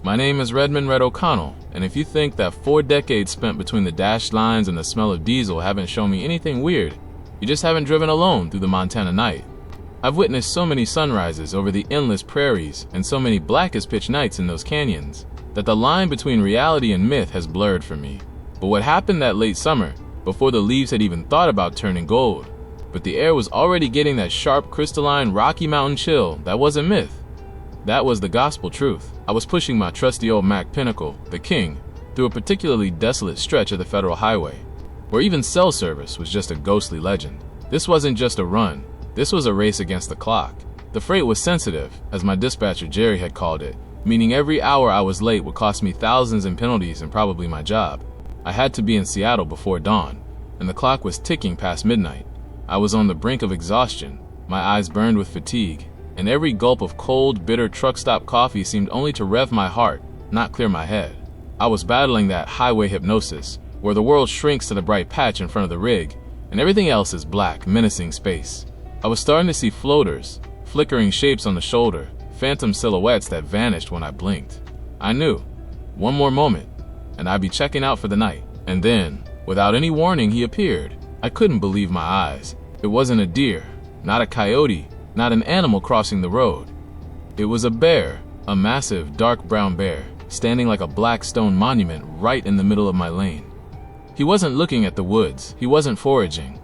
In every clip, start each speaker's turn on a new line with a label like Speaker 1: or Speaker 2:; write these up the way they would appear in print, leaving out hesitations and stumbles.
Speaker 1: My name is Redmond Red O'Connell, and if you think that 4 decades spent between the dashed lines and the smell of diesel haven't shown me anything weird, you just haven't driven alone through the Montana night. I've witnessed so many sunrises over the endless prairies and so many black as pitch nights in those canyons that the line between reality and myth has blurred for me. But what happened that late summer, before the leaves had even thought about turning gold, but the air was already getting that sharp, crystalline Rocky Mountain chill, that wasn't myth. That was the gospel truth. I was pushing my trusty old Mack Pinnacle, the King, through a particularly desolate stretch of the federal highway, where even cell service was just a ghostly legend. This wasn't just a run. This was a race against the clock. The freight was sensitive, as my dispatcher Jerry had called it, meaning every hour I was late would cost me thousands in penalties and probably my job. I had to be in Seattle before dawn, and the clock was ticking past midnight. I was on the brink of exhaustion, my eyes burned with fatigue, and every gulp of cold, bitter truck stop coffee seemed only to rev my heart, not clear my head. I was battling that highway hypnosis, where the world shrinks to the bright patch in front of the rig, and everything else is black, menacing space. I was starting to see floaters, flickering shapes on the shoulder, phantom silhouettes that vanished when I blinked. I knew, one more moment, and I'd be checking out for the night. And then, without any warning, he appeared. I couldn't believe my eyes. It wasn't a deer, not a coyote, not an animal crossing the road. It was a bear, a massive, dark brown bear, standing like a black stone monument right in the middle of my lane. He wasn't looking at the woods. He wasn't foraging.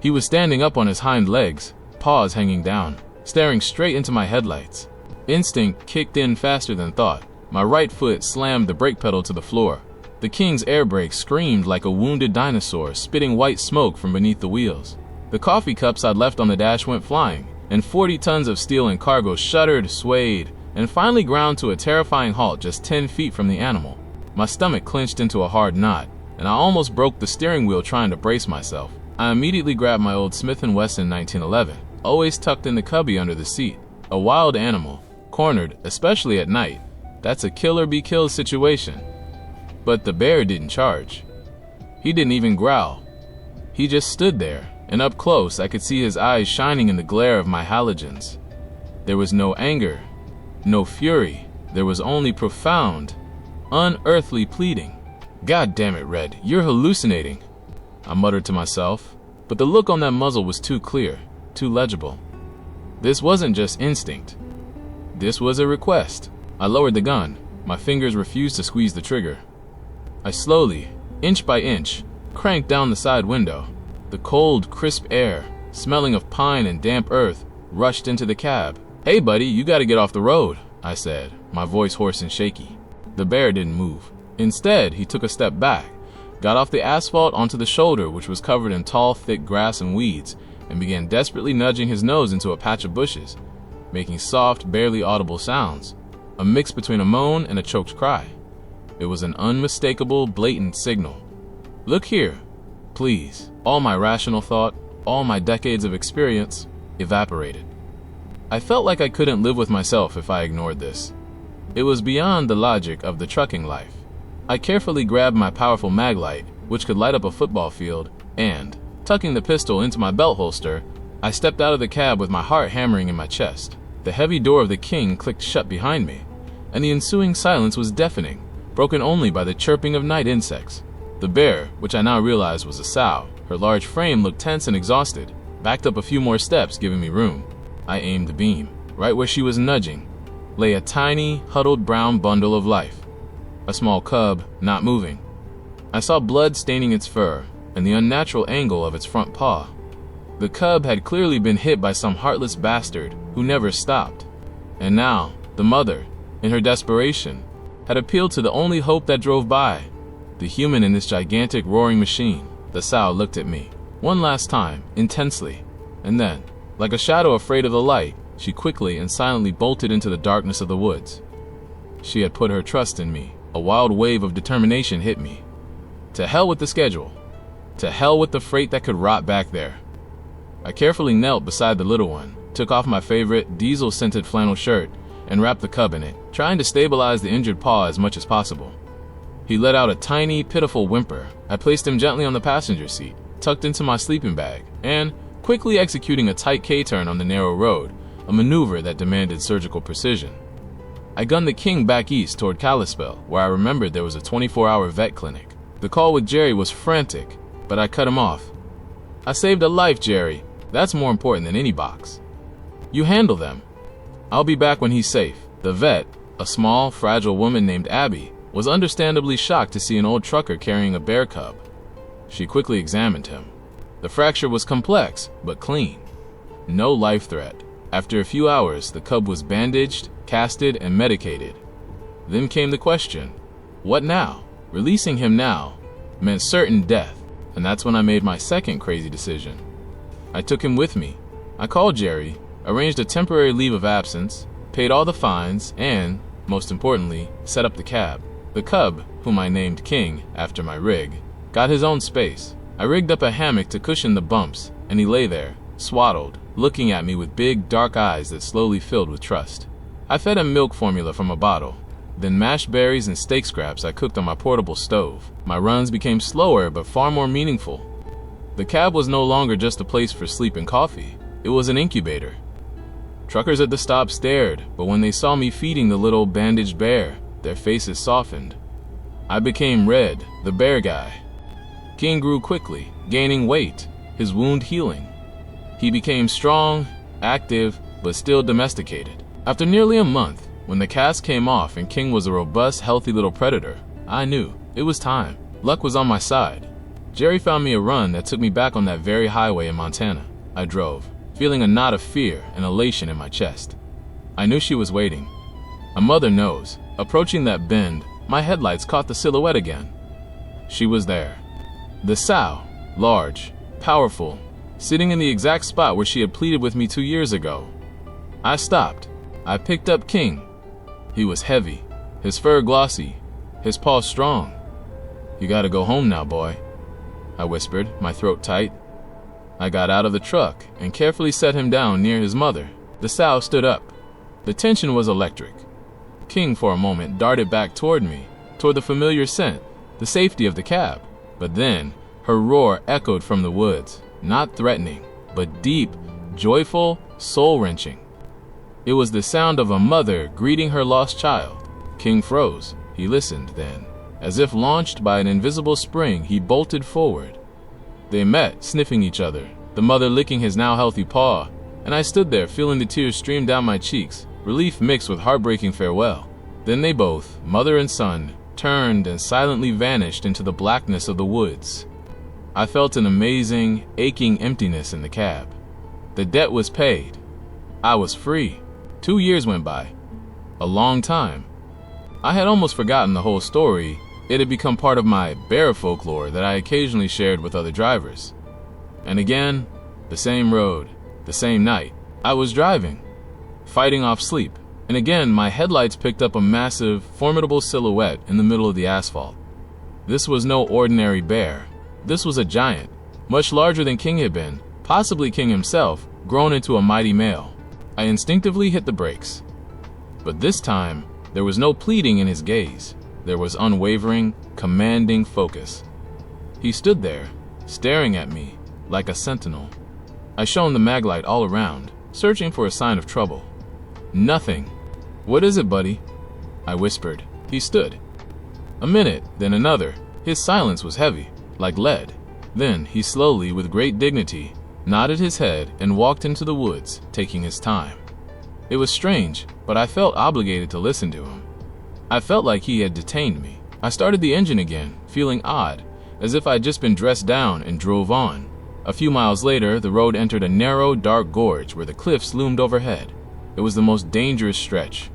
Speaker 1: He was standing up on his hind legs, paws hanging down, staring straight into my headlights. Instinct kicked in faster than thought. My right foot slammed the brake pedal to the floor. The King's air brake screamed like a wounded dinosaur, spitting white smoke from beneath the wheels. The coffee cups I'd left on the dash went flying, and 40 tons of steel and cargo shuddered, swayed, and finally ground to a terrifying halt just 10 feet from the animal. My stomach clenched into a hard knot, and I almost broke the steering wheel trying to brace myself. I immediately grabbed my old Smith & Wesson 1911, always tucked in the cubby under the seat. A wild animal, cornered, especially at night, that's a kill or be killed situation. But the bear didn't charge. He didn't even growl. He just stood there, and up close I could see his eyes shining in the glare of my halogens. There was no anger, no fury. There was only profound, unearthly pleading. "God damn it, Red, you're hallucinating," I muttered to myself, but the look on that muzzle was too clear, too legible. This wasn't just instinct. This was a request. I lowered the gun. My fingers refused to squeeze the trigger. I slowly, inch by inch, cranked down the side window. The cold, crisp air, smelling of pine and damp earth, rushed into the cab. "Hey buddy, you gotta get off the road," I said, my voice hoarse and shaky. The bear didn't move. Instead, he took a step back, got off the asphalt onto the shoulder, which was covered in tall, thick grass and weeds, and began desperately nudging his nose into a patch of bushes, making soft, barely audible sounds, a mix between a moan and a choked cry. It was an unmistakable, blatant signal. "Look here, please." All my rational thought, all my decades of experience, evaporated. I felt like I couldn't live with myself if I ignored this. It was beyond the logic of the trucking life. I carefully grabbed my powerful maglite, which could light up a football field, and, tucking the pistol into my belt holster, I stepped out of the cab with my heart hammering in my chest. The heavy door of the King clicked shut behind me, and the ensuing silence was deafening, broken only by the chirping of night insects. The bear, which I now realized was a sow, her large frame looked tense and exhausted, backed up a few more steps, giving me room. I aimed the beam. Right where she was nudging lay a tiny, huddled brown bundle of life. A small cub, not moving. I saw blood staining its fur and the unnatural angle of its front paw. The cub had clearly been hit by some heartless bastard who never stopped. And now, the mother, in her desperation, had appealed to the only hope that drove by, the human in this gigantic roaring machine. The sow looked at me, one last time, intensely, and then, like a shadow afraid of the light, she quickly and silently bolted into the darkness of the woods. She had put her trust in me. A wild wave of determination hit me. To hell with the schedule. To hell with the freight that could rot back there. I carefully knelt beside the little one, took off my favorite diesel-scented flannel shirt, and wrapped the cub in it, trying to stabilize the injured paw as much as possible. He let out a tiny, pitiful whimper. I placed him gently on the passenger seat, tucked into my sleeping bag, and, quickly executing a tight K-turn on the narrow road, a maneuver that demanded surgical precision. I gunned the King back east toward Kalispell, where I remembered there was a 24-hour vet clinic. The call with Jerry was frantic, but I cut him off. I saved a life, Jerry. That's more important than any box. You handle them. I'll be back when he's safe. The vet, a small, fragile woman named Abby, was understandably shocked to see an old trucker carrying a bear cub. She quickly examined him. The fracture was complex, but clean. No life threat. After a few hours, the cub was bandaged, casted, and medicated. Then came the question, what now? Releasing him now meant certain death, and that's when I made my second crazy decision. I took him with me. I called Jerry, arranged a temporary leave of absence, paid all the fines, and, most importantly, set up the cab. The cub, whom I named King after my rig, got his own space. I rigged up a hammock to cushion the bumps, and he lay there, swaddled, looking at me with big, dark eyes that slowly filled with trust. I fed him milk formula from a bottle, then mashed berries and steak scraps I cooked on my portable stove. My runs became slower but far more meaningful. The cab was no longer just a place for sleep and coffee. It was an incubator. Truckers at the stop stared, but when they saw me feeding the little bandaged bear, their faces softened. I became Red, the bear guy. King grew quickly, gaining weight, his wound healing. He became strong, active, but still domesticated. After nearly a month, when the cast came off and King was a robust, healthy little predator, I knew it was time. Luck was on my side. Jerry found me a run that took me back on that very highway in Montana. I drove, feeling a knot of fear and elation in my chest. I knew she was waiting. A mother knows. Approaching that bend, my headlights caught the silhouette again. She was there. The sow, large, powerful, sitting in the exact spot where she had pleaded with me 2 years ago. I stopped. I picked up King. He was heavy, his fur glossy, his paws strong. You gotta go home now, boy, I whispered, my throat tight. I got out of the truck and carefully set him down near his mother. The sow stood up. The tension was electric. King, for a moment, darted back toward me, toward the familiar scent, the safety of the cab. But then, her roar echoed from the woods, not threatening, but deep, joyful, soul-wrenching. It was the sound of a mother greeting her lost child. King froze. He listened then. As if launched by an invisible spring, he bolted forward. They met, sniffing each other, the mother licking his now healthy paw, and I stood there feeling the tears stream down my cheeks, relief mixed with heartbreaking farewell. Then they both, mother and son, turned and silently vanished into the blackness of the woods. I felt an amazing, aching emptiness in the cab. The debt was paid. I was free. 2 years went by. A long time. I had almost forgotten the whole story. It had become part of my bear folklore that I occasionally shared with other drivers. And again, the same road, the same night. I was driving, fighting off sleep, and again my headlights picked up a massive, formidable silhouette in the middle of the asphalt. This was no ordinary bear. This was a giant, much larger than King had been, possibly King himself, grown into a mighty male. I instinctively hit the brakes. But this time, there was no pleading in his gaze. There was unwavering, commanding focus. He stood there, staring at me like a sentinel. I shone the maglite all around, searching for a sign of trouble. Nothing. What is it, buddy? I whispered. He stood. A minute, then another. His silence was heavy, like lead. Then he slowly, with great dignity, nodded his head and walked into the woods, taking his time. It was strange, but I felt obligated to listen to him. I felt like he had detained me. I started the engine again, feeling odd, as if I'd just been dressed down, and drove on. A few miles later, the road entered a narrow, dark gorge where the cliffs loomed overhead. It was the most dangerous stretch.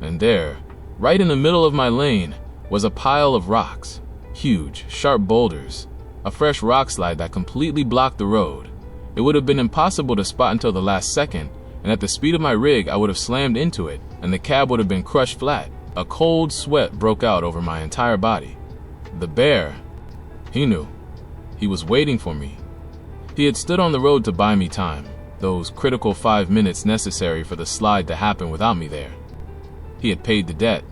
Speaker 1: And there, right in the middle of my lane, was a pile of rocks. Huge, sharp boulders. A fresh rock slide that completely blocked the road. It would have been impossible to spot until the last second, and at the speed of my rig, I would have slammed into it, and the cab would have been crushed flat. A cold sweat broke out over my entire body. The bear, he knew. He was waiting for me. He had stood on the road to buy me time, those critical 5 minutes necessary for the slide to happen without me there. He had paid the debt.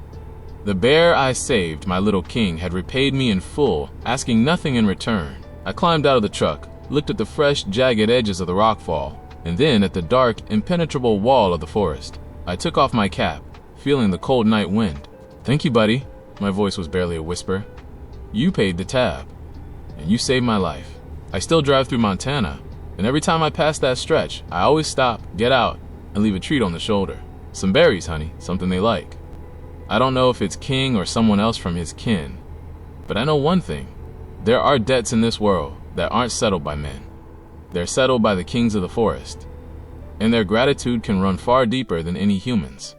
Speaker 1: The bear I saved, my little King, had repaid me in full, asking nothing in return. I climbed out of the truck, looked at the fresh, jagged edges of the rockfall, and then at the dark, impenetrable wall of the forest. I took off my cap, feeling the cold night wind. Thank you, buddy. My voice was barely a whisper. You paid the tab, and you saved my life. I still drive through Montana, and every time I pass that stretch, I always stop, get out, and leave a treat on the shoulder. Some berries, honey, something they like. I don't know if it's King or someone else from his kin, but I know one thing. There are debts in this world that aren't settled by men. They're settled by the kings of the forest, and their gratitude can run far deeper than any humans.